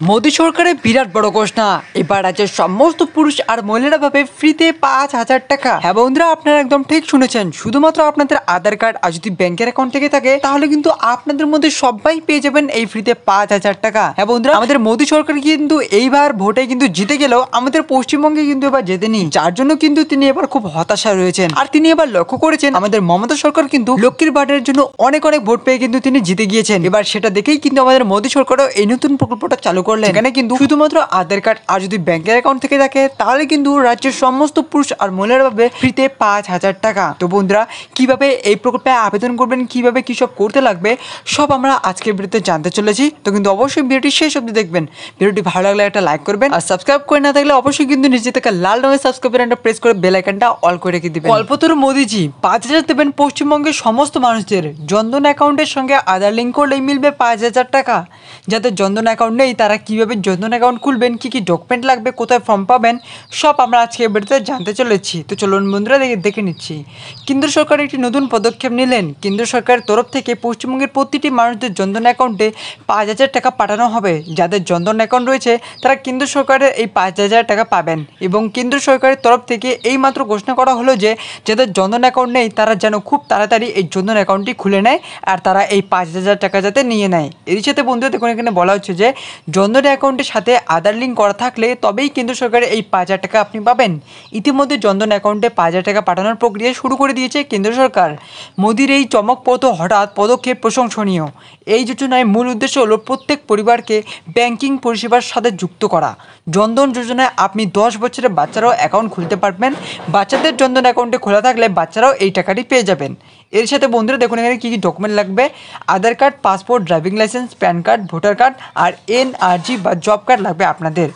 মোদী সরকারের বিরাট বড় ঘোষণা, এবার রাজ্যের সমস্ত পুরুষ আর মহিলারা পাবে ফ্রিতে 5,000 টাকা। হ্যাঁ বন্ধুরা, আপনারা একদম ঠিক শুনেছেন। শুধুমাত্র আপনাদের আধার কার্ড আর যদি ব্যাংকের অ্যাকাউন্ট থেকে থাকে তাহলে কিন্তু আপনাদের মধ্যে সবাই পেয়ে যাবেন এই ফ্রিতে 5,000 টাকা। হ্যাঁ বন্ধুরা, আমাদের মোদী সরকার কিন্তু এইবার ভোটে কিন্তু জিতে গেলেও আমাদের পশ্চিমবঙ্গে কিন্তু এবার জেতেনি, যার জন্য কিন্তু তিনি এবার খুব হতাশায় রয়েছেন। আর তিনি এবার লক্ষ্য করেছেন আমাদের মমতা সরকার কিন্তু লক্ষ্মীর ভাণ্ডারের জন্য অনেক ভোট পেয়ে কিন্তু তিনি জিতে গিয়েছেন। এবার সেটা দেখেই কিন্তু আমাদের মোদী সরকারও এই নতুন প্রকল্পটা চালু করলেন। এখানে কিন্তু শুধুমাত্র আধার কার্ড আর যদি ব্যাংকের অ্যাকাউন্ট থেকে থাকে তাহলে কিন্তু রাজ্যের সমস্ত পুরুষ আর মহিলারা পাবে ফ্রিতে 5,000 টাকা। তো বন্ধুরা, কিভাবে এই প্রকল্পে আবেদন করবেন, কিভাবে কি সব করতে লাগবে, সব আমরা আজকের ভিডিওতে জানতে চলেছি। তো কিন্তু অবশ্যই ভিডিওটি শেষ অবধি দেখবেন। ভিডিওটি ভালো লাগলে একটা লাইক করবেন, আর সাবস্ক্রাইব করে না থাকলে অবশ্যই কিন্তু নিচে থেকে লাল রঙের সাবস্ক্রাইব বাটনটা প্রেস করে বেল আইকনটা অল করে রেখে দিবেন। কল্পতরু মোদিজি 5,000 দেবেন পশ্চিমবঙ্গের সমস্ত মানুষদের। জনধন অ্যাকাউন্টের সঙ্গে আধার লিঙ্ক করলেই মিলবে 5,000 টাকা। যাদের জনধন অ্যাকাউন্ট নেই তারা কিভাবে জনধন অ্যাকাউন্ট খুলবেন, কি কি ডকুমেন্ট লাগবে, কোথায় ফর্ম পাবেন, সব আমরা আজকে ভিডিওতে জানতে চলেছি। তো চলুন বন্ধুরা দেখে নিচ্ছি। কেন্দ্র সরকার একটি নতুন পদক্ষেপ নিলেন। কেন্দ্র সরকারের তরফ থেকে পশ্চিমবঙ্গের প্রতিটি মানুষদের জনধন অ্যাকাউন্টে 5,000 টাকা পাঠানো হবে। যাদের জনধন অ্যাকাউন্ট রয়েছে তারা কেন্দ্র সরকারের এই 5,000 টাকা পাবেন। এবং কেন্দ্র সরকারের তরফ থেকে এইমাত্র ঘোষণা করা হলো যে যাদের জনধন অ্যাকাউন্ট নেই তারা যেন খুব তাড়াতাড়ি এই জনধন অ্যাকাউন্টটি খুলে নেয়, আর তারা এই 5,000 টাকা যাতে নিয়ে নেয়। এর সাথে বন্ধুরা দেখুন, এখানে বলা হচ্ছে যে জনধন অ্যাকাউন্টের সাথে আধার লিঙ্ক করা থাকলে তবেই কেন্দ্র সরকারের এই 5,000 টাকা আপনি পাবেন। ইতিমধ্যে জনধন অ্যাকাউন্টে 5,000 টাকা পাঠানোর প্রক্রিয়া শুরু করে দিয়েছে কেন্দ্র সরকার। মোদির এই চমকপ্রদ হঠাৎ পদক্ষেপ প্রশংসনীয়। এই যোজনায় মূল উদ্দেশ্য হলো প্রত্যেক পরিবারকে ব্যাংকিং পরিষেবার সাথে যুক্ত করা। জনধন যোজনায় আপনি 10 বছরের বাচ্চারাও অ্যাকাউন্ট খুলতে পারবেন। বাচ্চাদের জনধন অ্যাকাউন্টে খোলা থাকলে বাচ্চারাও এই টাকাটি পেয়ে যাবেন। এর সাথে বন্ধুরা দেখুন এখানে কী কী ডকুমেন্ট লাগবে। Aadhaar card, passport, driving licence, PAN card, voter card আর এনআরজি বা জব কার্ড লাগবে আপনাদের।